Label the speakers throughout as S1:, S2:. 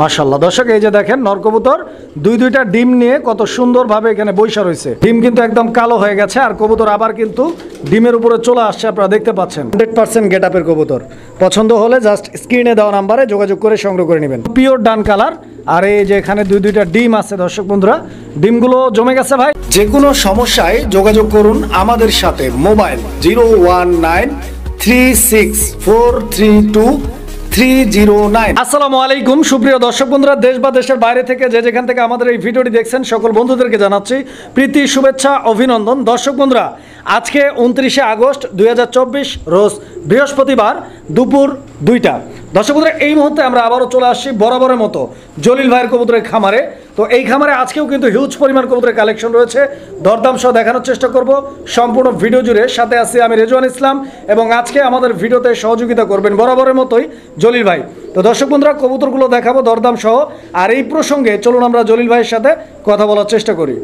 S1: মাশাআল্লাহ দর্শক এই যে দেখেন নরকবুতর দুইটা ডিম নিয়ে কত সুন্দরভাবে এখানে বৈশা রয়েছে। ডিম কিন্তু একদম কালো হয়ে গেছে আর কবুতর আবার কিন্তু ডিমের উপরে চলে আসছে, আপনারা দেখতে পাচ্ছেন। 100% গেটআপের কবুতর পছন্দ হলে জাস্ট স্ক্রিনে দেওয়া নাম্বারে যোগাযোগ করে সংগ্রহ করে নেবেন। পিওর ডান কালার আর এই যে এখানে দুইটা ডিম আছে দর্শক বন্ধুরা, ডিমগুলো জমে গেছে ভাই। যে কোনো সমস্যায় যোগাযোগ করুন আমাদের সাথে। মোবাইল 01936432309। আসসালামু আলাইকুম সুপ্রিয় দর্শক বন্ধুরা, দেশ বা দেশের বাইরে থেকে যে যেখান থেকে আমাদের এই ভিডিওটি দেখছেন সকল বন্ধুদেরকে জানাচ্ছি প্রীতি শুভেচ্ছা অভিনন্দন। দর্শক বন্ধুরা, আজকে 29শে আগস্ট 2024 রোজ বৃহস্পতিবার দুপুর 2টা। দর্শক বন্ধুরা, এই মুহূর্তে আমরা আবারও চলে আসছি বরাবরের মতো জলিল ভাইয়ের কবুতরের খামারে। তো এই খামারে আজকেও কিন্তু হিউজ পরিমাণ কবুতরের কালেকশন রয়েছে, দরদাম সহ দেখানোর চেষ্টা করব সম্পূর্ণ ভিডিও জুড়ে। সাথে আছি আমি রেজওয়ান ইসলাম এবং আজকে আমাদের ভিডিওতে সহযোগিতা করবেন বরাবরের মতোই জলিল ভাই। তো দর্শক বন্ধুরা, কবুতরগুলো দেখাবো দরদাম সহ। আর এই প্রসঙ্গে চলুন আমরা জলিল ভাইয়ের সাথে কথা বলার চেষ্টা করি।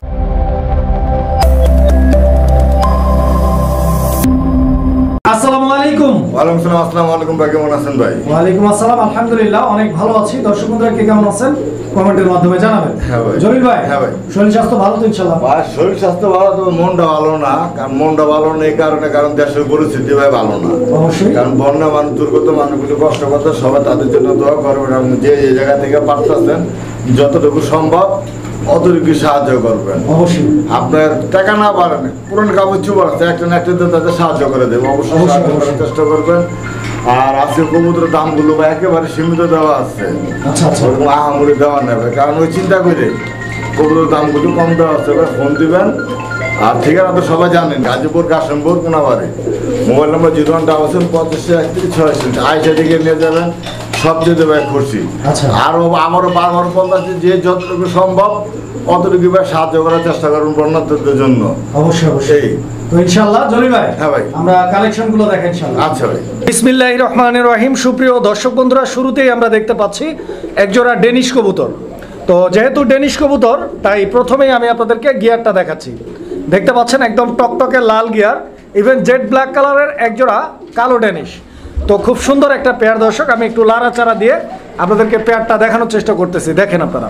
S1: আসসালামু আলাইকুম।
S2: ওয়ালাইকুম আসসালাম। আসসালামু আলাইকুম ভাই, কেমন আছেন ভাই?
S1: ওয়ালাইকুম আসসালাম, আলহামদুলিল্লাহ অনেক ভালো আছি। দর্শক বন্ধুরা কে কেমন আছেন কমেন্টের মাধ্যমে জানাবেন।
S2: হ্যাঁ ভাই।
S1: জলিল ভাই,
S2: হ্যাঁ ভাই।
S1: শরীর স্বাস্থ্য ভালো তো ইনশাআল্লাহ?
S2: ভাই শরীর স্বাস্থ্য ভালো, তবে মনটা ভালো না। কারণ মনটা ভালো না এই কারণে, কারণ দেশের পরিস্থিতি ভাই ভালো না।
S1: অবশ্যই।
S2: কারণ বন্যা মানুষ, দুর্গত মানুষগুলো কষ্ট করতে, সবাই তাদের জন্য দোয়া করবেন এবং যে এই জায়গা থেকে পারতেছেন যতটুকু সম্ভব অতটুকু সাহায্য করবেন।
S1: অবশ্যই।
S2: আপনার টাকা না পারেন, পুরনো কাপড় চুপড় আছে, একটা না একটা তাদের সাহায্য করে দেবে, অবশ্যই সাহায্য করার চেষ্টা করবেন। আর আজকে কবুতরের দামগুলো বা একেবারে সীমিত দেওয়া আছে,
S1: আচ্ছা আচ্ছা।
S2: ওরকম আহামরি দেওয়া নেবে, কারণ ওই চিন্তা করে কবুতরের দামগুলো কম দেওয়া আছে। ফোন দিবেন। আর ঠিকানা তো সবাই জানেন, গাজীপুর কাশিমপুর কোনাবাড়ি। মোবাইল নম্বর 0858561 আইসা দিকে নিয়ে যাবেন, সবচেয়ে ভাই খুশি।
S1: আচ্ছা।
S2: আরও আমারও বারবার বলতেছি যে যতটুকু সম্ভব অতটুকু ভাই সাহায্য করার চেষ্টা করুন বন্যার্থীদের জন্য।
S1: অবশ্যই অবশ্যই। তো ইনশাআল্লাহ জলিল ভাই,
S2: হ্যাঁ ভাই,
S1: আমরা কালেকশনগুলো দেখেন ইনশাআল্লাহ।
S2: আচ্ছা ভাই।
S1: বিসমিল্লাহির রহমানির রহিম। সুপ্রিয় দর্শক বন্ধুরা, শুরুতেই আমরা দেখতে পাচ্ছি একজোড়া ডেনিশ কবুতর। তো যেহেতু ডেনিশ কবুতর, তাই প্রথমেই আমি আপনাদেরকে গিয়ারটা দেখাচ্ছি। দেখতে পাচ্ছেন একদম টকটকে লাল গিয়ার, ইভেন জেড ব্ল্যাক কালারের একজোড়া কালো ডেনিশ। তো খুব সুন্দর একটা পেয়ার দর্শক, আমি একটু লাড়াচাড়া দিয়ে আপনাদেরকে পেয়ারটা দেখানোর চেষ্টা করতেছি। দেখেন আপনারা,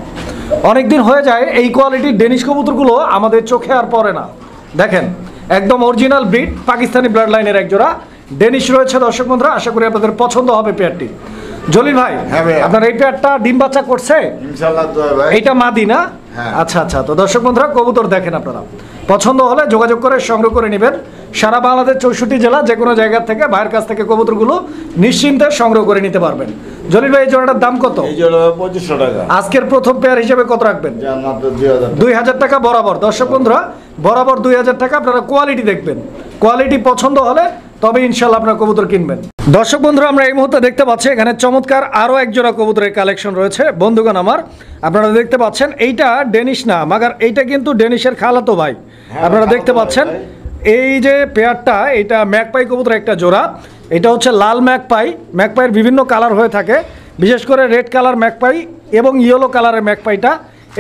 S1: অনেকদিন হয়ে যায় এই কোয়ালিটির ডেনিশ কবুতরগুলো আমাদের চোখে আর পড়ে না। দেখেন একদম অরিজিনাল ব্রিড পাকিস্তানি ব্লাড লাইনের একজোড়া ডেনিশ রয়েছে দর্শক বন্ধুরা। আশা করি আপনাদের পছন্দ হবে পেয়ারটি। জলিল ভাই,
S2: হ্যাঁ ভাই,
S1: আপনার এই পেয়ারটা ডিম বাচ্চা করছে?
S2: ইনশাআল্লাহ তো ভাই।
S1: এইটা মাদি না?
S2: হ্যাঁ।
S1: আচ্ছা আচ্ছা। তো দর্শক বন্ধুরা, কবুতর দেখেন আপনারা, পছন্দ হলে যোগাযোগ করে সংগ্রহ করে নেবেন। সারা বাংলাদেশ 64 জেলা যে কোনো জায়গা থেকে ভাইয়ের কাছ থেকে কবুতরগুলো নিশ্চিন্তে সংগ্রহ করে নিতে পারবেন। জলিল ভাই, এই জোড়াটার দাম কত?
S2: এই জন্য 2500 টাকা।
S1: আজকের প্রথম পেয়ার হিসেবে কত রাখবেন?
S2: মাত্র 2000।
S1: 2000 টাকা বরাবর। দর্শক বন্ধুরা, বরাবর 2000 টাকা। আপনারা কোয়ালিটি দেখবেন, কোয়ালিটি পছন্দ হলে তবে ইনশাল্লাহ আপনার কবুতর কিনবেন। দর্শক বন্ধুরা, আমরা এই মুহূর্তে দেখতে পাচ্ছি এখানে চমৎকার আরো এক জোড়া কবুতরের কালেকশন রয়েছে বন্ধুগণ আমার। আপনারা দেখতে পাচ্ছেন এইটা ডেনিশ না, মাগার এইটা কিন্তু ডেনিশের খালাতো ভাই। আপনারা দেখতে পাচ্ছেন এই যে পেয়ারটা, এটা ম্যাকপাই কবুতর একটা জোড়া। এটা হচ্ছে লাল ম্যাকপাই। ম্যাকপাইয়ের বিভিন্ন কালার হয়ে থাকে, বিশেষ করে রেড কালার ম্যাকপাই এবং ইয়েলো কালারের ম্যাকপাইটা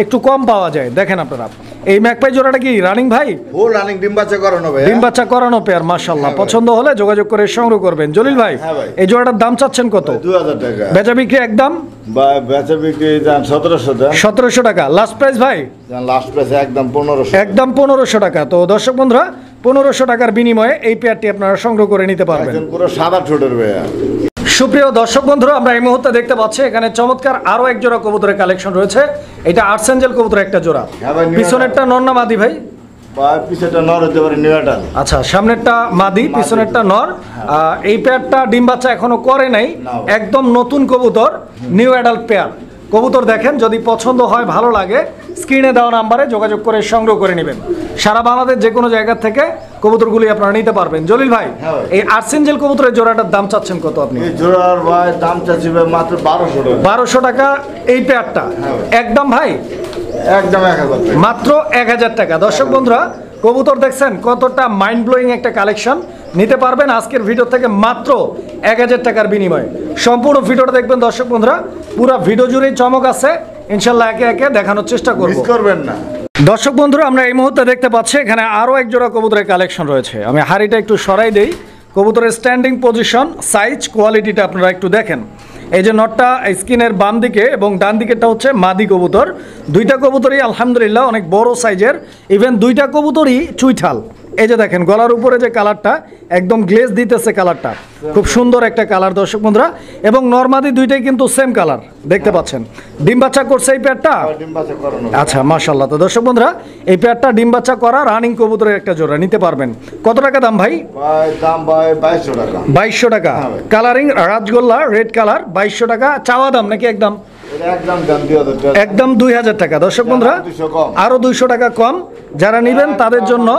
S1: একটু কম পাওয়া যায়। দেখেন আপনারা, এই ম্যাকপাই জোড়াটা কি রানিং ভাই?
S2: ফুল রানিং, ডিম বাচ্চা করানো ভাই।
S1: ডিম বাচ্চা করানো পেয়ার, মাশাআল্লাহ। পছন্দ হলে যোগাযোগ করে সংগ্রহ করবেন। জলিল ভাই,
S2: হ্যাঁ ভাই।
S1: এই জোড়াটার দাম চাচ্ছেন কত?
S2: 2000 টাকা।
S1: বেচা বিক্রি একদম?
S2: বেচা বিক্রি দাম 1700 দেন।
S1: 1700 টাকা লাস্ট প্রাইস ভাই?
S2: লাস্ট প্রাইস একদম 1500।
S1: একদম 1500 টাকা। তো দর্শক বন্ধুরা, 1500 টাকার বিনিময়ে এই পেয়ারটি আপনারা সংগ্রহ করে নিতে পারবেন।
S2: একদম পুরো সাদা ঠোঁটের ভাইয়া।
S1: সুপ্রিয় দর্শক বন্ধুরা, আমরা এই মুহূর্তে দেখতে পাচ্ছি এখানে চমৎকার আরো এক জোড়া কবুতরের কালেকশন রয়েছে। এটা আর্সেঞ্জেল কবুতরের একটা জোড়া।
S2: হ্যাঁ ভাই,
S1: পিছনেরটা নর না মাদি ভাই?
S2: বা পিছেটা নর হতে পারে, নিউটাল।
S1: আচ্ছা, সামনেরটা মাদি, পিছনেরটা নর। এই পেয়ারটা ডিম বাচ্চা এখনো করে নাই, একদম নতুন কবুতর, নিউ অ্যাডাল্ট পেয়ার কবুতর। দেখেন, যদি পছন্দ হয়, ভালো লাগে, স্ক্রিনে দেওয়া নাম্বারে যোগাযোগ করে সংগ্রহ করে নেবেন। সারা বাংলাদেশ যে কোনো জায়গা থেকে কবুতরগুলি আপনারা নিতে পারবেন। জলিল ভাই, এই আর্সেঞ্জেল কবুতরের জোড়াটার দাম চাচ্ছেন কত আপনি?
S2: এই জোড়ার ভাই দাম চাচ্ছি ভাই মাত্র 1200 টাকা।
S1: 1200 টাকা এই পেয়ারটা? একদম ভাই,
S2: একদম 1000 টাকা।
S1: মাত্র 1000 টাকা। দর্শক বন্ধুরা, কবুতর দেখছেন কতটা মাইন্ড ব্লোয়িং একটা কালেকশন। নিতে পারবেন আজকের ভিডিও থেকে মাত্র 1000 টাকার বিনিময়ে। সম্পূর্ণ ভিডিওটা দেখবেন দর্শক বন্ধুরা, পুরো ভিডিও জুড়েই চমক আছে। ইনশাল্লাহ একে একে দেখানোর চেষ্টা করব,
S2: মিস করবেন না।
S1: দর্শক বন্ধুরা, আমরা এই মুহূর্তে দেখতে পাচ্ছি এখানে আরো এক জোড়া কবুতরের কালেকশন রয়েছে। আমি হাড়িটা একটু সরাই দেই। কবুতরের স্ট্যান্ডিং পজিশন, সাইজ, কোয়ালিটিটা আপনারা একটু দেখেন। এই যে নটটা স্কিনের বাম দিকে এবং ডান দিকেরটা হচ্ছে মাদি কবুতর। দুইটা কবুতরই আলহামদুলিল্লাহ অনেক বড় সাইজের, ইভেন দুইটা কবুতরই চুইঠাল। এই যে দেখেন গলার উপরে যে কালারটা একদম গ্লেজ দিতেছে, কালারটা খুব সুন্দর একটা কালার দর্শক বন্ধুরা। এবং নরমাদি দুইটাই কিন্তু সেম কালার দেখতে পাচ্ছেন। ডিম বাচ্চা করছে এই পেয়ারটা?
S2: ডিম বাচ্চা করানো।
S1: আচ্ছা মাশাআল্লাহ। তো দর্শক বন্ধুরা এই পেয়ারটা ডিম বাচ্চা করা রানিং কবুতরের একটা জোড়া নিতে পারবেন। কত টাকা দাম ভাই?
S2: ভাই দাম ভাই 2200 টাকা।
S1: 2200 টাকা।
S2: হ্যাঁ ভাই।
S1: কালারিং রাজগোল্লা রেড কালার, 2200 টাকা চাওয়া দাম নাকি একদম?
S2: এটা একদম দাম 2000 টাকা।
S1: একদম 2000 টাকা দর্শক বন্ধুরা,
S2: 200 কম।
S1: আরো 200 টাকা কম। যারা নেবেন তাদের জন্য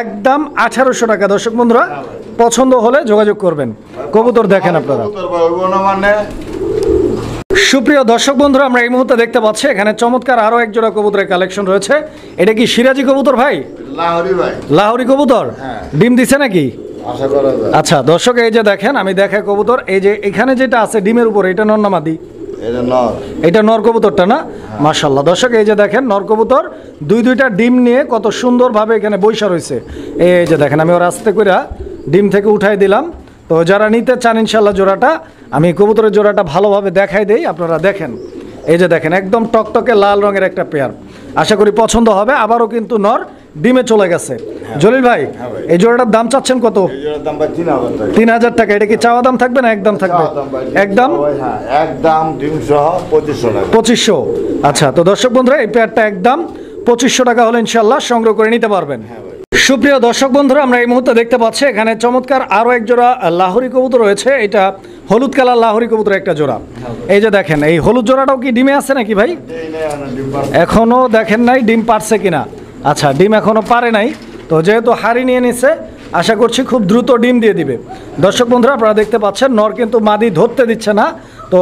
S1: একদম 1800 টাকা দর্শক বন্ধুরা। পছন্দ হলে যোগাযোগ করবেন। কবুতর দেখেন আপনারা।
S2: কবুতর ভাই ওগুলো না মানে
S1: সুপ্রিয় দর্শক বন্ধুরা, আমরা এই মুহূর্তে দেখতে পাচ্ছি এখানে চমৎকার আরো এক জোড়া কবুতরের কালেকশন রয়েছে। এটা কি সিরাজি কবুতর ভাই?
S2: লাহোরি ভাই।
S1: লাহোরি কবুতর?
S2: হ্যাঁ।
S1: ডিম দিছে নাকি?
S2: আশা করা যায়।
S1: আচ্ছা দর্শক এই যে দেখেন, আমি দেখাই কবুতর। এই যে এখানে যেটা আছে ডিমের উপরে, এটা নর না মাদি?
S2: এটা নর।
S1: এটা নর কবুতরটা না? মাশাআল্লাহ। দর্শক এই যে দেখেন নর কবুতর দুইটা ডিম নিয়ে কত সুন্দরভাবে এখানে বৈশা রয়েছে। এই যে দেখেন আমি ওর আস্তে করে ডিম থেকে উঠাই দিলাম। তো যারা নিতে চান ইনশাল্লাহ জোড়াটা, আমি কবুতরের জোড়াটা ভালোভাবে দেখাই দেই, আপনারা দেখেন। এই যে দেখেন একদম টকটকে লাল রঙের একটা পেয়ার, আশা করি পছন্দ হবে। আবারও কিন্তু নর ডিমে চলে গেছে। জলিল ভাই এই জোড়াটার দাম চাচ্ছেন কত?
S2: এই জোড়ার দাম ভাই 3000 টাকা।
S1: 3000 টাকা। এটা কি চাওয়া দাম থাকবে না একদম থাকবে? একদম
S2: হ্যাঁ, একদম ডিম সহ 2500 টাকা।
S1: 2500। আচ্ছা তো দর্শক বন্ধুরা এই পেয়ারটা একদম 2500 টাকা হলে ইনশাল্লাহ সংগ্রহ করে নিতে পারবেন। সুপ্রিয় দর্শক বন্ধুরা, আমরা এই মুহূর্তে দেখতে পাচ্ছি এখানে চমৎকার আরো এক জোড়া লাহোরি কবুতর রয়েছে। এটা হলুদ কালার লাহোরি কবুতর একটা জোড়া। এই যে দেখেন এই হলুদ জোড়াটাও কি ডিমে আছে নাকি ভাই? এখনো দেখেন নাই ডিম পারছে কিনা। আচ্ছা ডিম এখনো পারে নাই, তো যেহেতু হাড়ি নিয়ে নিছে আশা করছি খুব দ্রুত ডিম দিয়ে দিবে। দর্শক বন্ধুরা আপনারা দেখতে পাচ্ছেন নর কিন্তু মাদি ধরতে দিচ্ছে না। তো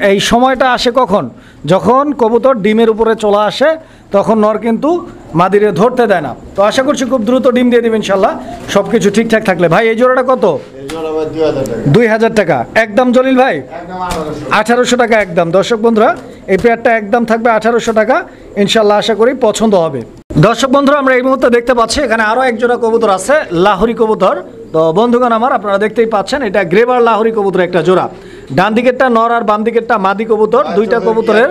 S1: এই সময়টা আসে কখন? যখন কবুতর ডিমের উপরে চলে আসে তখন নর কিন্তু মাদিরে ধরতে দেয় না। তো আশা করছি খুব দ্রুত ডিম দিয়ে দিবে ইনশাল্লাহ, সব কিছু ঠিকঠাক থাকলে। ভাই এই জোড়াটা কত?
S2: এই জোড়া ভাই 2000 টাকা।
S1: 2000 টাকা একদম জলিল ভাই?
S2: একদম 1800।
S1: 1800 টাকা একদম। দর্শক বন্ধুরা এই পেয়ারটা একদম থাকবে 1800 টাকা ইনশাল্লাহ, আশা করি পছন্দ হবে। দর্শক বন্ধুরা আমরা এই মুহূর্তে দেখতে পাচ্ছি এখানে আরো এক জোড়া কবুতর আছে লাহোরি কবুতর। তো বন্ধুগণ আমার আপনারা দেখতেই পাচ্ছেন এটা গ্রেবার লাহোরি কবুতর একটা জোড়া। ডান দিকেরটা নর আর বাম দিকেরটা মাদি কবুতর। দুইটা কবুতরের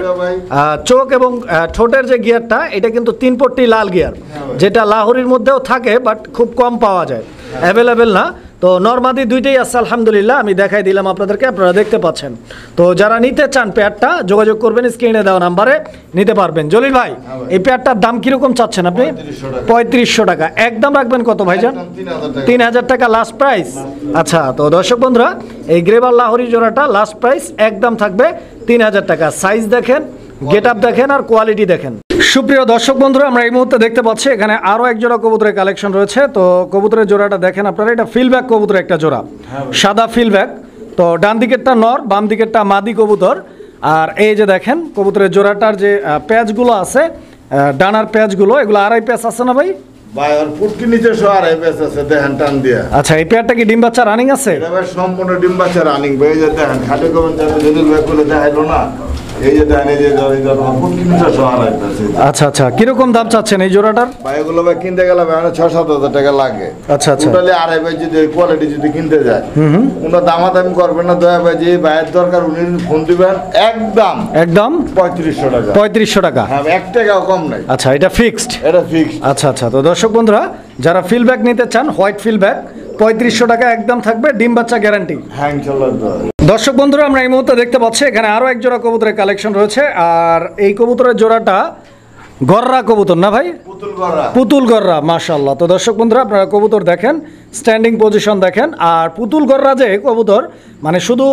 S1: চোখ এবং ঠোঁটের যে গিয়ারটা এটা কিন্তু 3 পট্টি লাল গিয়ার, যেটা লাহোরির মধ্যেও থাকে বাট খুব কম পাওয়া যায়, অ্যাভেলেবেল না। তো নরমাদি দুইটাই আছে আলহামদুলিল্লাহ, আমি দেখাই দিলাম আপনাদেরকে, আপনারা দেখতে পাচ্ছেন। তো যারা নিতে চান পেয়ারটা যোগাযোগ করবেন, স্ক্রিনে দেওয়া নাম্বারে নিতে পারবেন। জলিল ভাই এই পেয়ারটার দাম কিরকম চাচ্ছেন আপনি? 3500 টাকা। একদম রাখবেন কত ভাইজান? 3000 টাকা লাস্ট প্রাইস। আচ্ছা তো দর্শক বন্ধুরা এই গ্রেবার লাহোরি জোড়াটা লাস্ট প্রাইস একদম থাকবে 3000 টাকা। সাইজ দেখেন, গেট আপ দেখেন আর কোয়ালিটি দেখেন। সুপ্রিয় দর্শক বন্ধুরা আমরা এই মুহূর্তে দেখতে পাচ্ছি এখানে আরো এক জোড়া কবুতরের কালেকশন রয়েছে। তো কবুতরের জোড়াটা দেখেন আপনারা, এটা ফিলব্যাক কবুতরের একটা জোড়া, সাদা ফিলব্যাক। তো ডান দিকেরটা নর, বাম দিকেরটা মাদি কবুতর। আর এই যে দেখেন কবুতরের জোড়াটার যে প্যাচগুলো আছে, ডানার প্যাচগুলো, এগুলো আড়াই প্যাচ আছে না ভাই?
S2: ভাই আর ফুটকি নিচে সহ আড়াই প্যাচ আছে, দেখেন টান দিয়া।
S1: আচ্ছা এই পেয়ারটা কি ডিম বাচ্চা রানিং আছে?
S2: এটা ভাই সম্পূর্ণ ডিম বাচ্চা রানিং ভাই। এই যে দেখেন খাটে কমেন যাবে যদি ভাই খুলে দেখাইলো না। এই যে দেখেন এই যে ফুটকি নিচে সহ আড়াই প্যাচ।
S1: আচ্ছা আচ্ছা কিরকম দাম চাচ্ছেন এই জোড়াটার?
S2: ভাই এগুলো ভাই কিনতে গেলে ভাই 6-7 হাজার টাকা লাগে।
S1: আচ্ছা আচ্ছা
S2: টোটালি আড়াই প্যাচ যদি কোয়ালিটি যদি কিনতে যায় ওনার দামাদামি করবেন না, দয়া ভাই যে ভাইয়ের দরকার উনি ফোন দিবেন একদম
S1: একদম
S2: 3500 টাকা।
S1: 3500 টাকা।
S2: হ্যাঁ 1 টাকাও কম নাই।
S1: আচ্ছা এটা ফিক্সড?
S2: এটা ফিক্সড।
S1: আচ্ছা আচ্ছা তো দর্শক বন্ধুরা যারা ফিলব্যাক নিতে চান হোয়াইট ফিলব্যাক 3500 টাকা একদম থাকবে, ডিম বাচ্চা গ্যারান্টি।
S2: হ্যাঁ ইনশাআল্লাহ।
S1: দর্শক বন্ধুরা আমরা এই মুহূর্তে দেখতে পাচ্ছি এখানে আরো এক জোড়া কবুতরের কালেকশন রয়েছে। আর এই কবুতরের জোড়াটা গররা কবুতর না ভাই?
S2: পুতুল গড়া।
S1: পুতুল গররা মাশাআল্লাহ। তো দর্শক বন্ধুরা আপনারা কবুতর দেখেন, স্ট্যান্ডিং পজিশন দেখেন। আর পুতুল গররা যে কবুতর মানে শুধু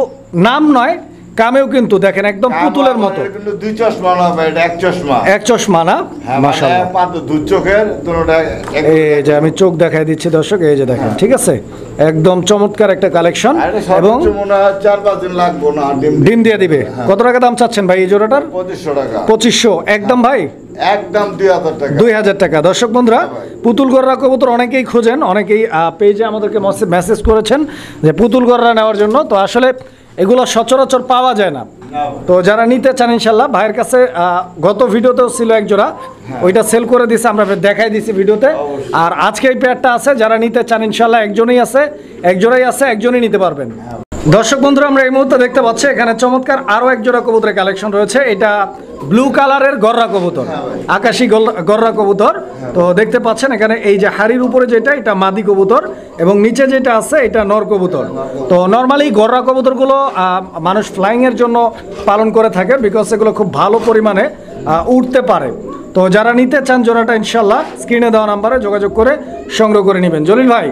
S1: নাম নয়, কামেও কিন্তু দেখেন একদম পুতুলের মতো।
S2: কিন্তু দুই চশমা না ভাই, এটা এক চশমা।
S1: এক চশমা না? মাশাআল্লাহ।
S2: পাঁচ দুই চোখের দুটোটা।
S1: এই যে আমি চোখ দেখাই দিচ্ছি দর্শক, এই যে দেখেন, ঠিক আছে একদম চমৎকার একটা কালেকশন। এবং
S2: 4-5 দিন লাগবে না
S1: ডিম দিয়ে দিবে। কত টাকা দাম চাচ্ছেন ভাই এই জোড়াটার?
S2: 2500 টাকা।
S1: 2500 একদম ভাই?
S2: একদম 2000 টাকা।
S1: 2000 টাকা। দর্শক বন্ধুরা পুতুল গররা কবুতর অনেকেই খোঁজেন, অনেকেই পেজে আমাদেরকে মেসেজ করেছেন যে পুতুল গররা নেওয়ার জন্য। তো আসলে এগুলো সচরাচর পাওয়া যায় না। তো যারা নিতে চান ইনশাল্লাহ ভাইয়ের কাছে গত ভিডিওতেও ছিল এক জোড়া, ওইটা সেল করে দিছে, আমরা দেখাই দিছি ভিডিওতে। আর আজকে এই পেয়ারটা আছে, যারা নিতে চান ইনশাল্লাহ একজনই আছে, এক জোড়াই আছে, একজনই নিতে পারবেন। দর্শক বন্ধুরা, আমরা এই মুহূর্তে দেখতে পাচ্ছি এখানে চমৎকার আরো এক জোড়া কবুতরের কালেকশন রয়েছে। এটা ব্লু কালারের গররা কবুতর, আকাশী গররা কবুতর। তো দেখতে পাচ্ছেন এখানে এই যে হাড়ির উপরে যেটা, এটা মাদি কবুতর এবং নিচে যেটা আছে এটা নর কবুতর। তো নর্মালি গররা কবুতরগুলো মানুষ ফ্লাইং এর জন্য পালন করে থাকে, বিকজ এগুলো খুব ভালো পরিমাণে উঠতে পারে। তো যারা নিতে চান জোড়াটা ইনশাল্লাহ স্ক্রিনে দেওয়া নাম্বারে যোগাযোগ করে সংগ্রহ করে নেবেন। জলিল ভাই,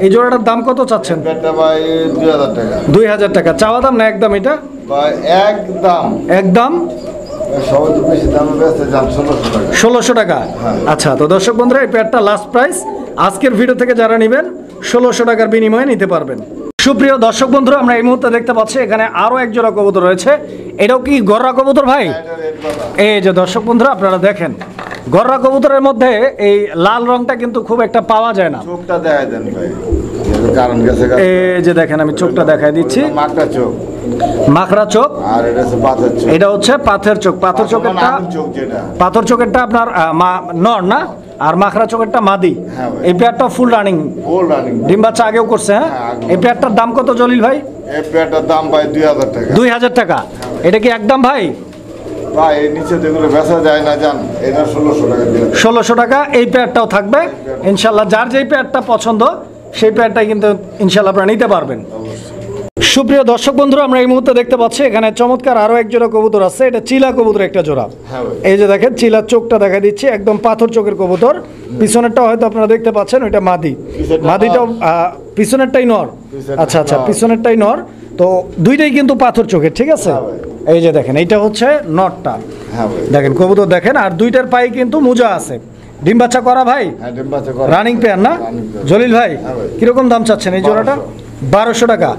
S1: এই জোড়াটার দাম কত চাচ্ছেন?
S2: ভাই 2000 টাকা।
S1: 2000 টাকা চাওয়া দাম না একদম? এটা
S2: ভাই একদম
S1: একদম
S2: সবচেয়ে বেশি দামে বেচতে যান 1600 টাকা।
S1: 1600 টাকা। আচ্ছা, তো দর্শক বন্ধুরা, এই পেয়ারটা লাস্ট প্রাইস আজকের ভিডিও থেকে যারা নেবেন 1600 টাকার বিনিময়ে নিতে পারবেন। সুপ্রিয় দর্শক বন্ধুরা, আমরা এই মুহূর্তে দেখতে পাচ্ছি এখানে আরো এক জোড়া কবুতর রয়েছে। এটাও কি গররা কবুতর ভাই? এই যে দর্শক বন্ধুরা, আপনারা দেখেন গররা কবুতরের মধ্যে এই লাল রংটা কিন্তু খুব একটা পাওয়া যায় না।
S2: চোখটা দেখাই দেন ভাই, কারণ গেছে
S1: এই যে দেখেন, আমি চোখটা দেখাই দিচ্ছি।
S2: মাকড়া চোখ,
S1: মাখরা চোখ,
S2: আর এটা হচ্ছে পাথর চোখ।
S1: এটা হচ্ছে পাথর চোখ। পাথর চোখেরটা,
S2: চোখ যেটা
S1: পাথর চোখেরটা আপনার নর না, আর মাখরা চোখেরটা মাদি।
S2: হ্যাঁ ভাই।
S1: এই পেয়ারটা ফুল রানিং,
S2: ফুল রানিং,
S1: ডিম বাচ্চা আগেও করছে। হ্যাঁ, এই পেয়ারটার দাম কত জলিল ভাই?
S2: এই পেয়ারটার দাম ভাই 2000 টাকা।
S1: 2000 টাকা। এটা কি একদম ভাই?
S2: ভাই এই নিচে যেগুলো বেচা যায় না জান, এটা 1600 টাকা দিয়ে
S1: 1600 টাকা। এই পেয়ারটাও থাকবে ইনশাল্লাহ। যার যেই পেয়ারটা পছন্দ সেই পেয়ারটাই কিন্তু ইনশাল্লাহ আপনারা নিতে পারবেন। সুপ্রিয় দর্শক বন্ধুরা, আমরা এই মুহূর্তে দেখতে পাচ্ছি এখানে চমৎকার আরো এক জোড়া কবুতর আছে। এটা চিলা কবুতর একটা জোড়া। এই যে দেখেন চিলার চোখটা দেখা দিচ্ছি, একদম পাথর চোখের কবুতর। পিছনেরটা হয়তো আপনারা দেখতে পাচ্ছেন, ওইটা মাদি। মাদিটাও পিছনেরটাই নর। আচ্ছা আচ্ছা, পিছনেরটাই নর। তো দুইটাই কিন্তু পাথর চোখের, ঠিক আছে? এই যে দেখেন, এইটা হচ্ছে নরটা। দেখেন কবুতর দেখেন, আর দুইটার পায়ে কিন্তু মোজা আছে। ডিম বাচ্চা করা ভাই, রানিং পেয়ার না জলিল ভাই? কিরকম দাম চাচ্ছেন এই জোড়াটা? 1200 টাকা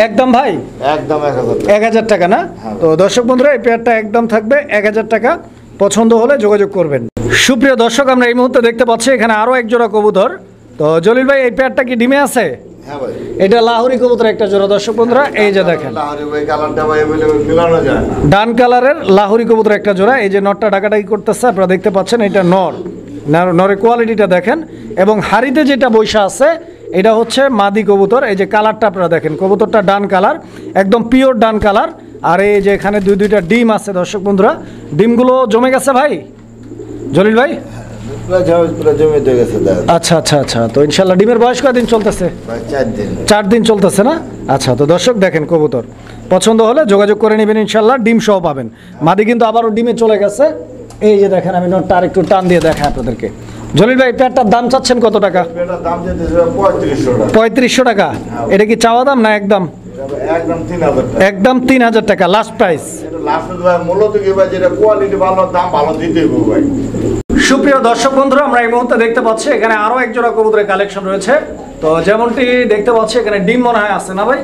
S1: একদম ভাই?
S2: একদম
S1: 1000 টাকা না? তো দর্শক বন্ধুরা, এই পেয়ারটা একদম থাকবে 1000 টাকা। পছন্দ হলে যোগাযোগ করবেন। সুপ্রিয় দর্শক, আমরা এই মুহূর্তে দেখতে পাচ্ছি এখানে আরো এক জোড়া কবুতর। তো জলিল ভাই, এই পেয়ারটা কি ডিমে আছে? এটা লাহোরি কবুতর একটা জোড়া। দর্শক বন্ধুরা, এই যে দেখেন ডান কালারের লাহোরি কবুতর একটা জোড়া। এই যে নরটা ডাকাডাকি করতেছে, আপনারা দেখতে পাচ্ছেন। এটা নরের কোয়ালিটিটা দেখেন, এবং হাড়িতে যেটা বৈশা আছে এটা হচ্ছে মাদি কবুতর। এই যে কালারটা আপনারা দেখেন, কবুতরটা ডান কালার, একদম পিওর ডান কালার। আর এই যে এখানে দুইটা ডিম আছে দর্শক বন্ধুরা। ডিমগুলো জমে গেছে ভাই জলিল ভাই? আচ্ছা আচ্ছা আচ্ছা, তো ইনশাল্লাহ ডিমের বয়স কয়দিন চলতেছে? 4 দিন চলতেছে না? আচ্ছা, তো দর্শক দেখেন কবুতর পছন্দ হলে যোগাযোগ করে নেবেন ইনশাল্লাহ। ডিম সহ পাবেন। মাদি কিন্তু আবারও ডিমে চলে গেছে। এই যে দেখেন, আমি নটটা আর একটু টান দিয়ে দেখাই আপনাদেরকে। জলিল ভাই, পেয়ারটার দাম চাচ্ছেন কত টাকা? 3500 টাকা। এটা কি চাওয়া দাম না একদম? একদম 3000 টাকা লাস্ট প্রাইস। সুপ্রিয় দর্শক বন্ধুরা, আমরা এই মুহূর্তে দেখতে পাচ্ছি এখানে আরো এক জোড়া কবুতরের কালেকশন রয়েছে। তো যেমনটি দেখতে পাচ্ছি এখানে ডিম মনে হয় আছে না ভাই?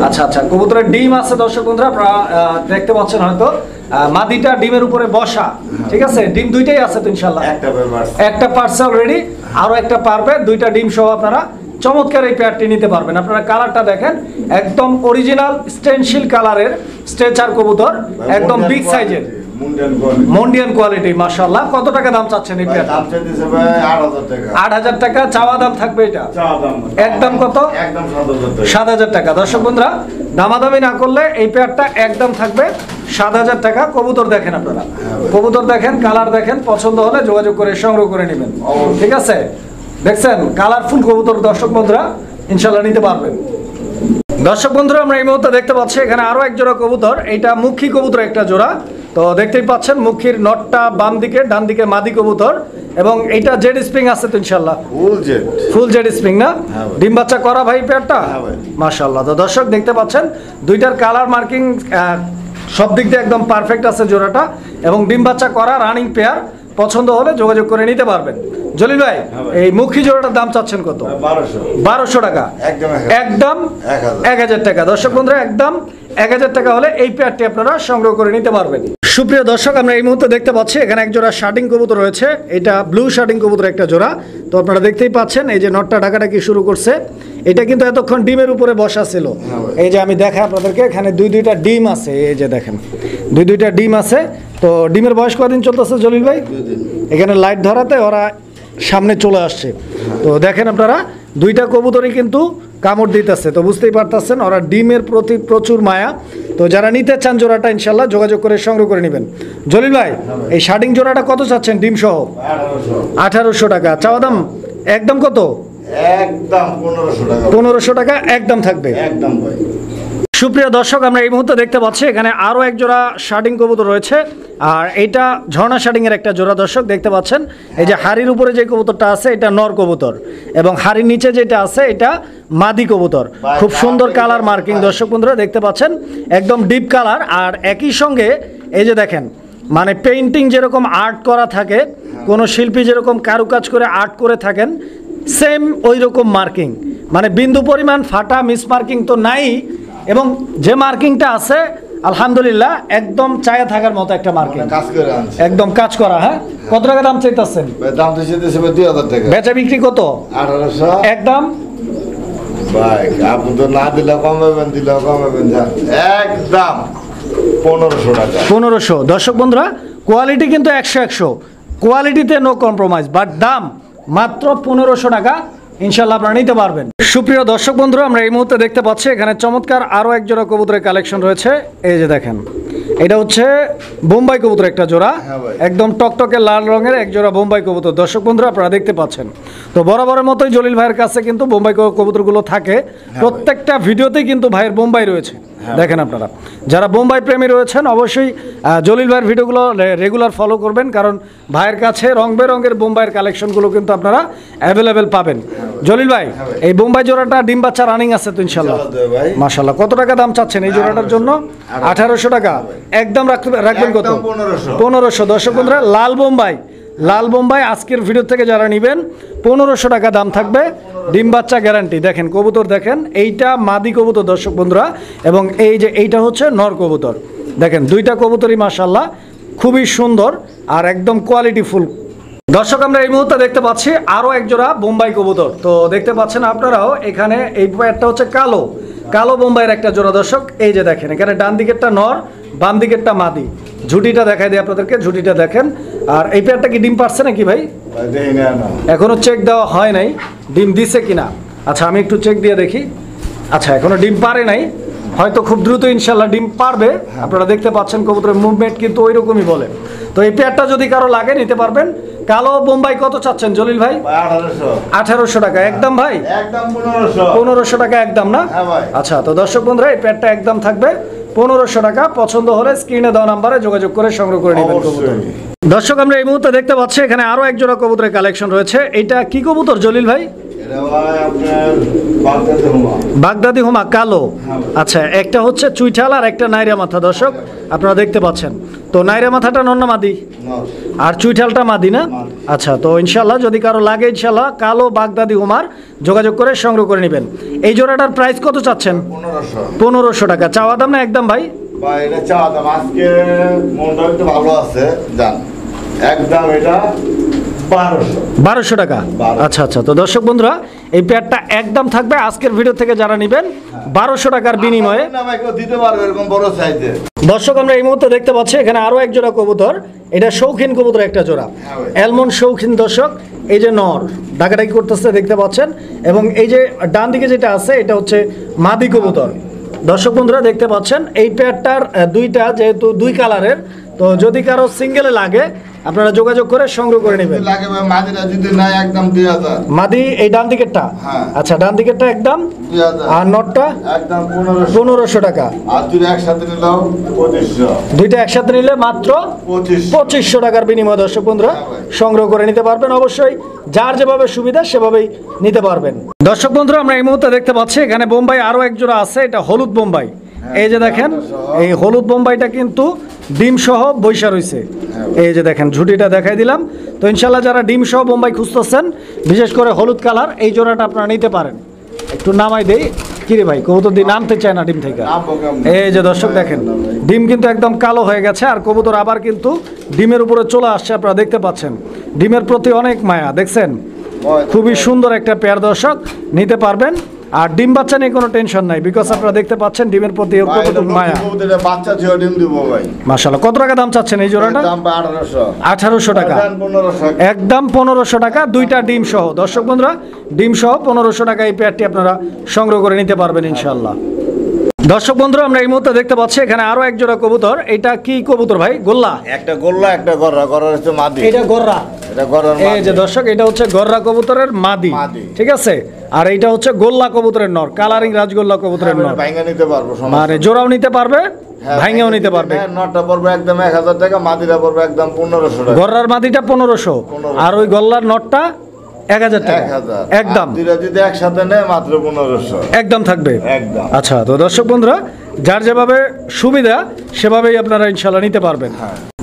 S1: আচ্ছা আচ্ছা, কবুতরের ডিম আছে দর্শক বন্ধুরা, আপনারা দেখতে পাচ্ছেন হয়তো। মাদিটা ডিমের উপরে বসা, ঠিক আছে? ডিম দুইটাই আছে তো ইনশাল্লাহ? একটা পারছে অলরেডি, আরো একটা পারবে। দুইটা ডিম সহ আপনারা চমৎকার এই পেয়ারটি নিতে পারবেন। আপনারা কালারটা দেখেন, একদম অরিজিনাল স্টেনশিল কালারের স্ট্রেচার কবুতর, একদম বিগ সাইজের মন্ডিয়ান কোয়ালিটি। মাশাআল্লাহ। কত টাকা দাম চাচ্ছেন এই পেয়ারটা? 8000 টাকা চাওয়া দাম থাকবে। এটা একদম কত? একদম 7000 টাকা। দর্শক বন্ধুরা, দামাদামি না করলে এই পেয়ারটা একদম থাকবে 7000 টাকা। কবুতর দেখেন আপনারা, কবুতর দেখেন, কালার দেখেন, পছন্দ হলে যোগাযোগ করে সংগ্রহ করে নেবেন, ঠিক আছে? দেখছেন কালারফুল কবুতর দর্শক বন্ধুরা, ইনশাল্লাহ নিতে পারবেন। দর্শক বন্ধুরা, আমরা এই মুহূর্তে দেখতে পাচ্ছি এখানে আরো এক জোড়া কবুতর। এইটা মুখী কবুতর একটা জোড়া। তো দেখতেই পাচ্ছেন মুখীর নটটা বাম দিকে, ডান দিকে মাদি কবুতর, এবং এইটা জেড স্প্রিং আছে তো ইনশাল্লাহ? ফুল জেড স্প্রিং না? ডিম বাচ্চা করা ভাই পেয়ারটা? মাশাআল্লাহ। তো দর্শক দেখতে পাচ্ছেন দুইটার কালার মার্কিং সব দিক দিয়ে একদম পারফেক্ট আছে জোড়াটা, এবং ডিম বাচ্চা করা রানিং পেয়ার। পছন্দ হলে যোগাযোগ করে নিতে পারবেন। জলিল ভাই, এই মুখী জোড়াটার দাম চাচ্ছেন কত? 1200 টাকা একদম 1000 টাকা। দর্শক বন্ধুরা, একদম 1000 টাকা হলে এই পেয়ারটি আপনারা সংগ্রহ করে নিতে পারবেন। সুপ্রিয় দর্শক, আমরা এই মুহূর্তে দেখতে পাচ্ছি এখানে এক জোড়া শার্টিং কবুতর রয়েছে। এটা ব্লু শার্টিং কবুতর একটা জোড়া। তো আপনারা দেখতেই পাচ্ছেন, এই যে নটটা ডাকাডাকি শুরু করছে। এটা কিন্তু এতক্ষণ ডিমের উপরে বসা ছিল। এই যে আমি দেখাই আপনাদেরকে, এখানে দুইটা ডিম আছে। এই যে দেখেন, দুইটা ডিম আছে। তো ডিমের বয়স কদিন চলতেছে জলিল ভাই? এখানে লাইট ধরাতে ওরা সামনে চলে আসছে। তো দেখেন আপনারা, দুইটা কবুতরই কিন্তু কামড় দিতেছে, তো বুঝতেই পারতেছেন ওরা ডিমের প্রতি প্রচুর মায়া। তো যারা নিতে চান জোড়াটা ইনশাল্লাহ যোগাযোগ করে সংগ্রহ করে নেবেন। জলিল ভাই এই শার্টিং জোড়াটা কত চাচ্ছেন ডিম সহ? 1800 টাকা চাওয়া দাম, একদম কত?
S2: একদম 1500 টাকা।
S1: 1500 টাকা একদম থাকবে।
S2: একদম ভাই।
S1: সুপ্রিয় দর্শক, আমরা এই মুহূর্তে দেখতে পাচ্ছি এখানে আরও এক জোড়া শার্টিং কবুতর রয়েছে, আর এইটা ঝর্ণা শার্টিংয়ের একটা জোড়া। দর্শক দেখতে পাচ্ছেন এই যে হাড়ির উপরে যে কবুতরটা আছে এটা নর কবুতর, এবং হাড়ির নিচে যেটা আছে এটা মাদি কবুতর। খুব সুন্দর কালার মার্কিং দর্শক বন্ধুরা দেখতে পাচ্ছেন, একদম ডিপ কালার। আর একই সঙ্গে এই যে দেখেন মানে পেইন্টিং যেরকম আর্ট করা থাকে, কোনো শিল্পী যেরকম কারুকাজ করে আর্ট করে থাকেন, সেম ওই রকম মার্কিং, মানে বিন্দু পরিমাণ ফাটা মিস মার্কিং তো নাই, এবং যে মার্কিংটা আছে আলহামদুলিল্লাহ একদম চায়া থাকার মতো একটা মার্কিং,
S2: কাজ করে আনছি।
S1: একদম কাজ করা। হ্যাঁ, কত টাকা দাম চাইতেছেন?
S2: দাম তো দিতেছে 2000 টাকা।
S1: বেচা বিক্রি কত?
S2: 1800
S1: একদম।
S2: ভাই আপনি তো না দিলে কমাবেন, দিলেও কমাবেন, জান একদম 1500 টাকা।
S1: 1500। দর্শক বন্ধুরা কোয়ালিটি কিন্তু 100 কোয়ালিটিতে নো কম্প্রোমাইজ, বাট দাম মাত্র 1500 টাকা, ইনশাল্লাহ আপনারা নিতে পারবেন। সুপ্রিয় দর্শক বন্ধুরা, আমরা এই মুহূর্তে দেখতে পাচ্ছি এখানে চমৎকার আরও এক জোড়া কবুতরের কালেকশন রয়েছে। এই যে দেখেন এটা হচ্ছে বোম্বাই কবুতর একটা জোড়া,
S2: হ্যাঁ ভাই।
S1: একদম টকটকে লাল রঙের এক জোড়া বোম্বাই কবুতর। দর্শক বন্ধুরা আপনারা দেখতে পাচ্ছেন, তো বরাবরের মতোই জলিল ভাইয়ের কাছে কিন্তু বোম্বাই কবুতরগুলো থাকে, প্রত্যেকটা ভিডিওতেই কিন্তু ভাইয়ের বোম্বাই রয়েছে। দেখেন আপনারা যারা বোম্বাই প্রেমী রয়েছেন অবশ্যই জলিল ভাইয়ের ভিডিওগুলো রেগুলার ফলো করবেন, কারণ ভাইয়ের কাছে রং বেরঙের বোম্বাইয়ের কালেকশনগুলো কিন্তু আপনারা অ্যাভেলেবেল পাবেন। জলিল ভাই এই বোম্বাই জোড়াটা ডিম বাচ্চা রানিং আছে তো ইনশাল্লাহ? মাশাল্লাহ। কত টাকা দাম চাচ্ছেন এই জোড়াটার জন্য? 1800 টাকা একদম রাখবেন। কত? 1500। দর্শক বন্ধুরা লাল বোম্বাই আজকের ভিডিও থেকে যারা নেবেন 1500 টাকা দাম থাকবে, ডিম বাচ্চা গ্যারান্টি। দেখেন কবুতর দেখেন, এইটা মাদি কবুতর দর্শক বন্ধুরা, এবং এই যে এইটা হচ্ছে নর কবুতর। দেখেন দুইটা কবুতরই মাশাআল্লাহ খুবই সুন্দর আর একদম কোয়ালিটিফুল। দর্শক আমরা এই মুহূর্তে দেখতে পাচ্ছি আরও এক জোড়া বোম্বাই কবুতর, তো দেখতে পাচ্ছেন আপনারাও এখানে এই একটা হচ্ছে কালো বোম্বাইয়ের একটা জোড়া। দর্শক এই যে দেখেন এখানে ডান দিকেরটা নর, বাম দিকেরটা মাদি। ঝুটিটা দেখাই দিই আপনাদেরকে, ঝুটিটা দেখেন। আর এই পেয়ারটা কি ডিম পারছে নাকি ভাই? এখনো চেক দেওয়া হয় নাই ডিম দিছে কিনা। আচ্ছা আমি একটু চেক দিয়ে দেখি। আচ্ছা এখনো ডিম পারে নাই, হয়তো খুব দ্রুত ইনশাল্লাহ ডিম পারবে। আপনারা দেখতে পাচ্ছেন কবুতরের মুভমেন্ট কিন্তু ওই রকমই বলে। তো এই পেয়ারটা যদি কারো লাগে নিতে পারবেন। কালো বোম্বাই কত চাচ্ছেন জলিল ভাই? 1800 টাকা একদম ভাই?
S2: একদম 1500।
S1: 1500 টাকা একদম না? আচ্ছা তো দর্শক বন্ধুরা এই পেয়ারটা একদম থাকবে 1500 টাকা। পছন্দ হলে স্ক্রিনে দেওয়া নাম্বারে যোগাযোগ করে সংগ্রহ করে নেবেন কবুতর। দর্শক আমরা এই মুহূর্তে দেখতে পাচ্ছি এখানে আরো এক জোড়া কবুতরের কালেকশন রয়েছে। এটা কি কবুতর জলিল ভাই? বাগদাদি হুমা কালো। আচ্ছা একটা হচ্ছে চুইঠাল আর একটা নাইরা মাথা। দর্শক আপনারা দেখতে পাচ্ছেন, তো নাইরা মাথাটা নর না মাদি? আর চুইঠালটা মাদি না? আচ্ছা তো ইনশাল্লাহ যদি কারো লাগে ইনশাল্লাহ কালো বাগদাদি হুমার যোগাযোগ করে সংগ্রহ করে নেবেন। এই জোড়াটার প্রাইস কত চাচ্ছেন? 1500 টাকা চাওয়া দাম না একদম ভাই?
S2: এটা চাওয়া দাম, আজকে মনটা একটু ভালো আছে জান, একদম এটা 1200
S1: টাকা। আচ্ছা আচ্ছা তো দর্শক বন্ধুরা এই পেয়ারটা একদম থাকবে আজকের ভিডিও থেকে যারা নেবেন 1200 টাকার বিনিময়ে
S2: দিতে পারবে এরকম বড় সাইজে।
S1: দর্শক আমরা এই মুহূর্তে দেখতে পাচ্ছি এখানে আরো এক জোড়া কবুতর, এটা শৌখিন কবুতর একটা জোড়া, অ্যালমন্ড শৌখিন। দর্শক এই যে নর ডাকাডাকি করতেছে দেখতে পাচ্ছেন, এবং এই যে ডান দিকে যেটা আছে এটা হচ্ছে মাদি কবুতর। দর্শক বন্ধুরা দেখতে পাচ্ছেন এই পেয়ারটার দুইটা যেহেতু দুই কালারের, তো যদি কারো সিঙ্গেলে লাগে আপনারা যোগাযোগ করে সংগ্রহ করে নেবেন।
S2: লাগে ভাই মাদিটা যদি না একদম 2000।
S1: মাদি এই ডান দিকেরটা? আচ্ছা ডান দিকেরটা একদম
S2: 2000,
S1: আর নটটা
S2: একদম
S1: 1500 টাকা।
S2: আর দুটো একসাথে নিলাম 2500।
S1: দুইটা একসাথে নিলে মাত্র 2500 টাকার বিনিময়ে দর্শক বন্ধুরা সংগ্রহ করে নিতে পারবেন। অবশ্যই যার যেভাবে সুবিধা সেভাবেই নিতে পারবেন। দর্শক বন্ধুরা আমরা এই মুহূর্তে দেখতে পাচ্ছি এখানে বোম্বাই আরো এক জোড়া আছে, এটা হলুদ বোম্বাই। এই যে দেখেন এই হলুদ বোম্বাইটা কিন্তু ডিম সহ বৈশা রয়েছে। এই যে দেখেন ঝুটিটা দেখাই দিলাম। তো ইনশাল্লাহ যারা ডিম সহ বোম্বাই খুঁজতেছেন বিশেষ করে হলুদ কালার এই জোড়াটা আপনারা নিতে পারেন। একটু নামাই দেই, কিরে ভাই কবুতর দিয়ে নামতে চায় না ডিম থেকে। এই যে দর্শক দেখেন ডিম কিন্তু একদম কালো হয়ে গেছে, আর কবুতর আবার কিন্তু ডিমের উপরে চলে আসছে। আপনারা দেখতে পাচ্ছেন ডিমের প্রতি অনেক মায়া, দেখছেন খুবই সুন্দর একটা পেয়ার। দর্শক নিতে পারবেন আর ডিম বাচ্চা নিয়ে কোনো টেনশন নাই, বিকজ আপনারা দেখতে পাচ্ছেন ডিমের প্রতি ওর কতটুকু মায়া।
S2: এটা বাচ্চা ছিল ডিম দিব ভাই।
S1: মাশাআল্লাহ, কত টাকা দাম চাচ্ছেন এই জোড়াটা?
S2: দাম 1800।
S1: 1800 টাকা,
S2: 1500।
S1: একদম 1500 টাকা, দুইটা ডিম সহ। দর্শক বন্ধুরা, ডিম সহ 1500 টাকা এই পেয়ারটি আপনারা সংগ্রহ করে নিতে পারবেন ইনশাআল্লাহ। দর্শক বন্ধুরা, আমরা এই মুহূর্তে দেখতে পাচ্ছি এখানে আরো এক জোড়া কবুতর। এটা কি কবুতর ভাই? গোল্লা?
S2: একটা গোল্লা, একটা গররা। গররা হচ্ছে মাদি।
S1: এটা গররা।
S2: এটা গররার
S1: এই যে দর্শক, এটা হচ্ছে গররা কবুতরের মাদি, ঠিক আছে। আর এইটা হচ্ছে গোল্লা কবুতরের নর, কালারিং রাজগোল্লা কবুতরের নর।
S2: ভাঙা নিতে পারবো,
S1: মানে জোড়াও নিতে পারবে, ভাঙাও নিতে পারবে।
S2: নরটা পড়বে একদম 1000 টাকা, মাদিটা পড়বে একদম 1500 টাকা।
S1: গররার মাদিটা 1500, আর ওই গল্লার নরটা 1000 টাকা একদম।
S2: দুইটা যদি একসাথে নেয় মাত্র 1500
S1: একদম থাকবে
S2: একদম।
S1: আচ্ছা, তো দর্শক বন্ধুরা, যার যেভাবে সুবিধা সেভাবেই আপনারা ইনশাল্লাহ নিতে পারবেন।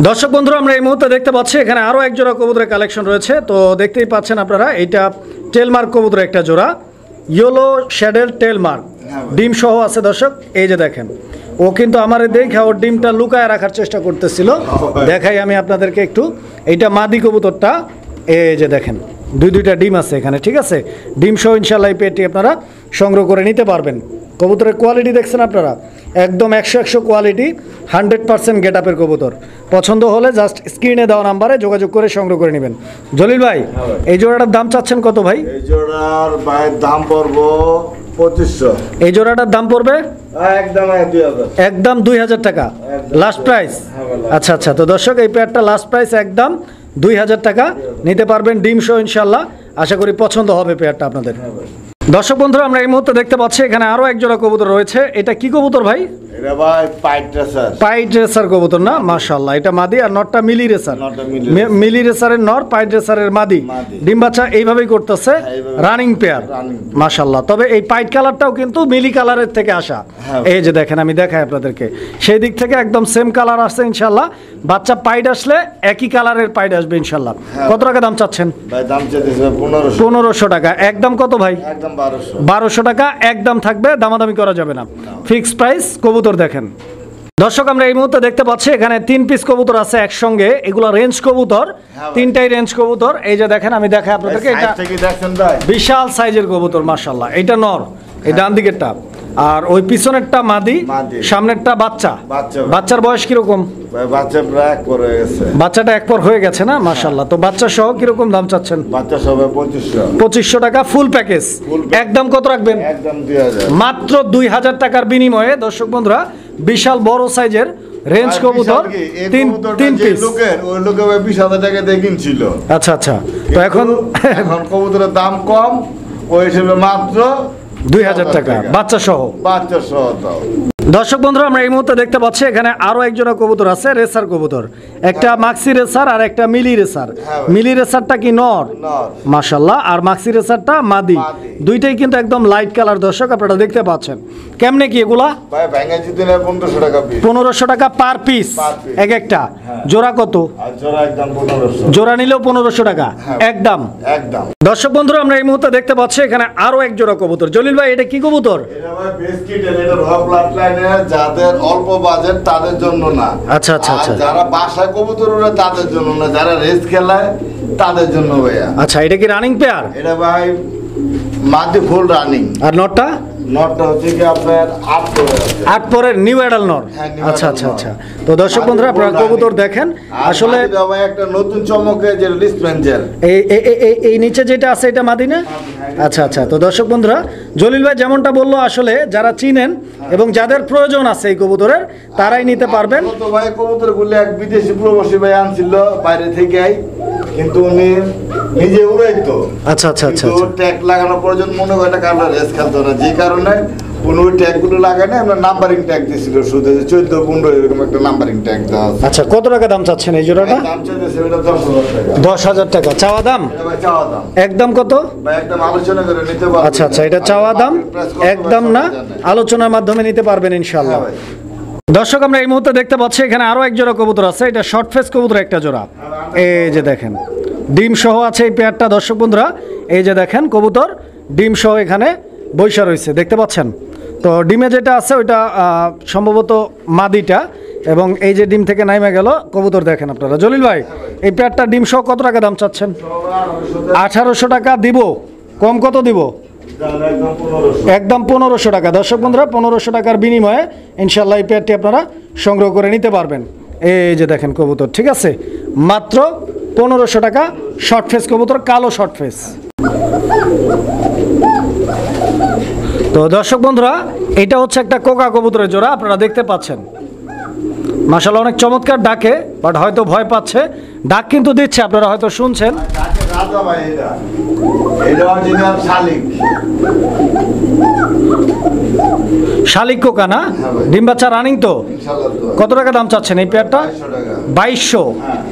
S1: দর্শক বন্ধুরা, আমরা এই মুহূর্তে দেখতে পাচ্ছি এখানে আরো এক জোড়া কবুতরের কালেকশন রয়েছে। তো দেখতেই পাচ্ছেন আপনারা, এটা টেলমার্ক কবুতরের একটা জোড়া, ইয়েলো শ্যাডেল টেলমার্ক, ডিম সহ আছে। দর্শক এই যে দেখেন, ও কিন্তু আমার দেখে ওর ডিমটা লুকায় রাখার চেষ্টা করতেছিল। দেখাই আমি আপনাদেরকে একটু, এইটা মাদি কবুতরটা, এই যে দেখেন দুইটা ডিম আছে এখানে, ঠিক আছে। ডিম সহ ইনশাল্লাহ এই পেটি আপনারা সংগ্রহ করে নিতে পারবেন। কবুতরের কোয়ালিটি দেখছেন আপনারা, একদম 100 কোয়ালিটি, 100% গেট আপের কবুতর। পছন্দ হলে জাস্ট স্ক্রিনে দেওয়া নাম্বারে যোগাযোগ করে সংগ্রহ করে নেবেন। জলিল ভাই, এই জোড়াটার দাম চাচ্ছেন কত ভাই?
S2: এই জোড়ার ভাইয়ের দাম পড়বো 2500।
S1: এই জোড়াটার দাম পড়বে
S2: একদম 2000।
S1: একদম 2000 টাকা লাস্ট প্রাইস। আচ্ছা আচ্ছা, তো দর্শক এই পেয়ারটা লাস্ট প্রাইস একদম 2000 টাকা, নিতে পারবেন ডিম সহ ইনশাল্লাহ। আশা করি পছন্দ হবে পেয়ারটা আপনাদের। দর্শক বন্ধুরা, আমরা এই মুহূর্তে দেখতে পাচ্ছি এখানে আরো এক জোড়া কবুতর রয়েছে। এটা কি কবুতর ভাই?
S2: এটা ভাই পাইট রেসার।
S1: পাইট রেসার কবুতর না? মাশাআল্লাহ, এটা মাদি, আর নরটা মিলি রেসার। মিলি রেসারের নর, পাইট রেসারের মাদি। ডিম বাচ্চা এইভাবেই করতেছে, রানিং পেয়ার মাশাআল্লাহ। তবে এই পাইট কালারটাও কিন্তু মিলি কালারের থেকে আসা। এই যে দেখেন, আমি দেখাই আপনাদেরকে, সেই দিক থেকে একদম সেম কালার আসছে ইনশাআল্লাহ। বাচ্চা পাইট আসলে একই কালারের পাইট আসবে ইনশাআল্লাহ। কত টাকা দাম চাচ্ছেন
S2: ভাই? দাম চাইতেছে 1500।
S1: 1500 টাকা, একদম কত ভাই?
S2: একদম 1200।
S1: 1200 টাকা একদম থাকবে, দামাদামি করা যাবে না, ফিক্সড প্রাইস। কবুতর দেখেন দর্শক, আমরা এই মুহূর্তে দেখতে পাচ্ছি এখানে 3 পিস কবুতর আছে একসঙ্গে। এগুলো রেঞ্জ কবুতর, তিনটাই রেঞ্জ কবুতর। এই যে দেখেন, আমি দেখাই আপনাদেরকে, এটা বিশাল সাইজের কবুতর মাশাআল্লাহ। এটা নর, এই ডান দিকেরটা, আর ওই পিছনেরটা মাদি, সামনেরটা বাচ্চা। বাচ্চার বয়স কিরকম?
S2: বাচ্চা প্রায় 1 পর হয়ে গেছে।
S1: বাচ্চাটা 1 পর হয়ে গেছে না? মাশাআল্লাহ। তো বাচ্চা সহ কিরকম দাম চাচ্ছেন?
S2: বাচ্চা সহ 2500।
S1: 2500 টাকা ফুল প্যাকেজ। একদম কত রাখবেন?
S2: একদম 2000।
S1: মাত্র 2000 টাকার বিনিময়ে দর্শক বন্ধুরা, বিশাল বড় সাইজের রেঞ্জ কবুতর, তিন পিস।
S2: ওই লোকে 20,000 টাকা দিয়ে কিনছিল।
S1: আচ্ছা আচ্ছা, তো এখন
S2: কবুতরের দাম কম, ওই হিসেবে মাত্র
S1: 2000 টাকা বাচ্চা সহ।
S2: বাচ্চা সহ দাও।
S1: দর্শক বন্ধুরা, আমরা এই মুহূর্তে দেখতে পাচ্ছি এখানে আরো এক জোড়া কবুতর আছে, রেসার কবুতর। একটা মাক্সি রেসার আর একটা মিলি রেসার। মিলি রেসারটা কি নর? মাশাআল্লাহ। আর মাক্সি রেসারটা মাদি। দুইটাই কিন্তু একদম লাইট কালার। দর্শক আপনারা দেখতে পাচ্ছেন। কেমনে কি এগুলা?
S2: ভাই ভাঙা যদি না 1500 টাকা পিস।
S1: 1500 টাকা পার পিস এক একটা। জোড়া কত?
S2: আর জোড়া একদম 1500।
S1: জোড়া নিলেও 1500 টাকা একদম।
S2: একদম।
S1: দর্শক বন্ধুরা, আমরা এই মুহূর্তে দেখতে পাচ্ছি এখানে আরো এক জোড়া কবুতর। জলিল ভাই, এটা কি কবুতর?
S2: এটা ভাই বিস্কিট, এটা র ব্লাড লাইনে যাদের অল্প বাজেট তাদের জন্য না।
S1: আচ্ছা আচ্ছা আচ্ছা,
S2: যারা বাসায় কবুতর উড়ে তাদের জন্য না, যারা রেস খেলায় তাদের জন্য ভাইয়া।
S1: আচ্ছা, এটা কি রানিং পেয়ার?
S2: এটা ভাই মাদি ফুল রানিং।
S1: আর নটটা?
S2: নটটা হচ্ছে কি আপনার 8 পরে আছে।
S1: 8 পরের নিউ অ্যাডাল নর। আচ্ছা আচ্ছা আচ্ছা, তো দর্শক বন্ধুরা আপনারা কবুতর দেখেন। আসলে
S2: ভাই একটা নতুন চমকে যে ডিসপেন্সার,
S1: এই নিচে যেটা আছে এটা মাদি না? আচ্ছা আচ্ছা, তো দর্শক বন্ধুরা, জলিল ভাই যেমনটা বললো, আসলে যারা চিনেন এবং যাদের প্রয়োজন আছে এই কবুতরের, তারাই নিতে পারবেন।
S2: তো ভাই কবুতরগুলো এক বিদেশি প্রবাসী ভাই আনছিল বাইরে থেকে, কিন্তু উনি নিজে উড়াইতো।
S1: আচ্ছা আচ্ছা আচ্ছা,
S2: ট্যাগ লাগানোর প্রয়োজন মনে হয় না, কারণ রেস খেলতো না, যে কারণে উনি ওই ট্যাগগুলো লাগানো, আমরা নাম্বারিং ট্যাগ দিয়েছিল শুধু 14, 15 এরকম একটা নাম্বারিং ট্যাগ দেওয়া আছে।
S1: আচ্ছা, কত টাকা দাম চাচ্ছেন এই জোড়াটা?
S2: দাম চাইতেছে এটা 10,000 টাকা।
S1: 10,000 টাকা চাওয়া দাম?
S2: এটা ভাই চাওয়া দাম।
S1: একদম কত?
S2: ভাই একদম আলোচনা করে নিতে পারবেন।
S1: আচ্ছা আচ্ছা, এটা চাওয়া দাম, একদম না, আলোচনার মাধ্যমে নিতে পারবেন ইনশাআল্লাহ। দর্শক, আমরা এই মুহূর্তে দেখতে পাচ্ছি এখানে আরো এক জোড়া কবুতর আছে। এটা শর্ট ফেস কবুতর একটা জোড়া। এই যে দেখেন, ডিম সহ আছে এই পেয়ারটা। দর্শক বন্ধুরা, এই যে দেখেন কবুতর ডিম সহ এখানে বৈশা রয়েছে, দেখতে পাচ্ছেন। তো ডিমে যেটা আছে ওইটা সম্ভবত মাদিটা, এবং এই যে ডিম থেকে নাইমে গেল কবুতর দেখেন আপনারা। জলিল ভাই, এই পেয়ারটা ডিম সহ কত টাকা দাম চাচ্ছেন? 1800 টাকা দিব। কম কত দিব? একদম 1500 টাকা। দর্শক বন্ধুরা 1500 টাকার বিনিময়ে ইনশাল্লাহ এই পেয়ারটি আপনারা সংগ্রহ করে নিতে পারবেন। এই যে দেখেন কবুতর, ঠিক আছে, মাত্র 1500 টাকা। শর্ট ফেস কবুতর, কালো শর্ট ফেস। তো দর্শক বন্ধুরা এটা হচ্ছে একটা কোকা কবুতরের জোড়া, আপনারা দেখতে পাচ্ছেন। মাশাআল্লাহ অনেক চমৎকার ডাকে, বাট হয়তো ভয় পাচ্ছে। ডাক কিন্তু দিচ্ছে, আপনারা হয়তো শুনছেন। শালিক কোকা না? ডিম বাচ্চা রানিং তো? কত টাকা দাম চাচ্ছেন এই পেয়ারটা? 2200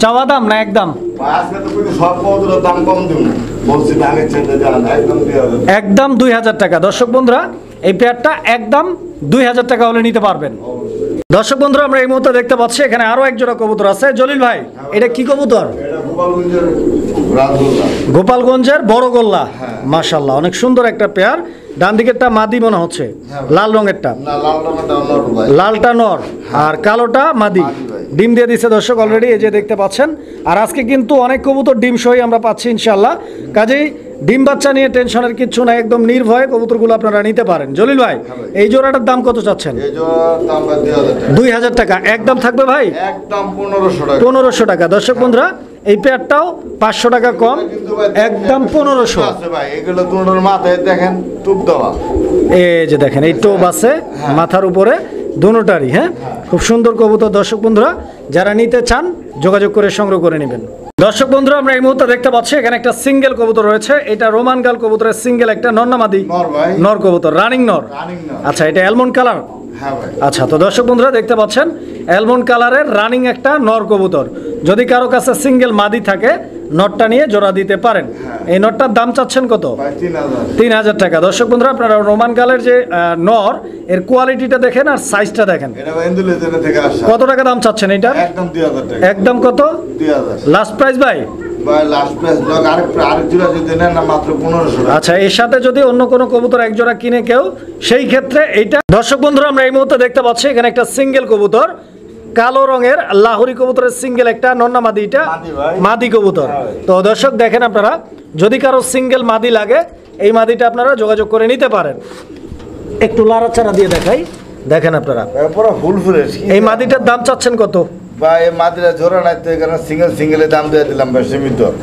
S1: চাওয়া দাম না একদম? একদম 2000 টাকা। দর্শক বন্ধুরা এই পেয়ারটা একদম 2000 টাকা হলে নিতে পারবেন। দর্শক বন্ধুরা আমরা এই মুহূর্তে দেখতে পাচ্ছি এখানে আরো এক জোড়া কবুতর আছে। জলিল ভাই এটা কি কবুতর? গোপালগঞ্জের বড় গোল্লা। মাশাআল্লাহ অনেক সুন্দর একটা পেয়ার। ডান দিকেরটা মাদি মনে হচ্ছে, লাল রঙেরটা। লালটা নর আর কালোটা মাদি। ডিম দিয়ে দিচ্ছে দর্শক অলরেডি, এই যে দেখতে পাচ্ছেন। আর আজকে কিন্তু অনেক কবুতর ডিম সহই আমরা পাচ্ছি ইনশাআল্লাহ। কাজেই ডিম বাচ্চা নিয়ে টেনশনের কিছু না, একদম নির্ভয়ে কবুতরগুলো আপনারা নিতে পারেন। জলিল ভাই এই জোড়াটার দাম কত চাচ্ছেন? 2000 টাকা একদম থাকবে ভাই? একদম 1500 টাকা। দর্শক বন্ধুরা এই পেয়ারটাও 500 টাকা কম, একদম 1500। এই যে দেখেন এই টোপ আছে মাথার উপরে দুটোটারই। হ্যাঁ, খুব সুন্দর কবুতর। দর্শক বন্ধুরা যারা নিতে চান যোগাযোগ করে সংগ্রহ করে নেবেন। দর্শক বন্ধুরা আমরা এই মুহূর্তে দেখতে পাচ্ছি এখানে একটা সিঙ্গেল কবুতর রয়েছে। এটা রোমান গাল কবুতরের সিঙ্গেল একটা নর না মাদি? নর কবুতর, রানিং নর। আচ্ছা এটা অ্যালমন্ড কালার? আচ্ছা তো দর্শক বন্ধুরা দেখতে পাচ্ছেন অ্যালমন্ড কালারের রানিং একটা নর কবুতর। যদি কারো কাছে সিঙ্গেল মাদি থাকে নটটা নিয়ে জোড়া দিতে পারেন। এই নটটার দাম চাচ্ছেন কত? 3000 টাকা। দর্শক বন্ধুরা আপনারা রোমান গালের যে নর এর কোয়ালিটিটা দেখেন আর সাইজটা দেখেন। কত টাকা দাম চাচ্ছেন এইটার? একদম কত? লাস্ট প্রাইস ভাই? আচ্ছা এর সাথে যদি অন্য কোনো কবুতর এক জোড়া কিনে কেউ, সেই ক্ষেত্রে এইটা। দর্শক বন্ধুরা আমরা এই মুহূর্তে দেখতে পাচ্ছি এখানে একটা সিঙ্গেল কবুতর, কালো রঙের লাহোরি কবুতরের সিঙ্গেল একটা নন্না মাদি। এটা মাদি কবুতর। তো দর্শক দেখেন আপনারা যদি কারো সিঙ্গেল মাদি লাগে এই মাদিটা আপনারা যোগাযোগ করে নিতে পারেন। একটু লাড়াচাড়া দিয়ে দেখাই, দেখেন আপনারা এই মাদিটার দাম চাচ্ছেন কত?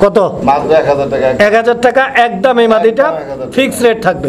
S1: কত? 1000 টাকা একদম। এই মাদিটা ফিক্স রেট থাকবে।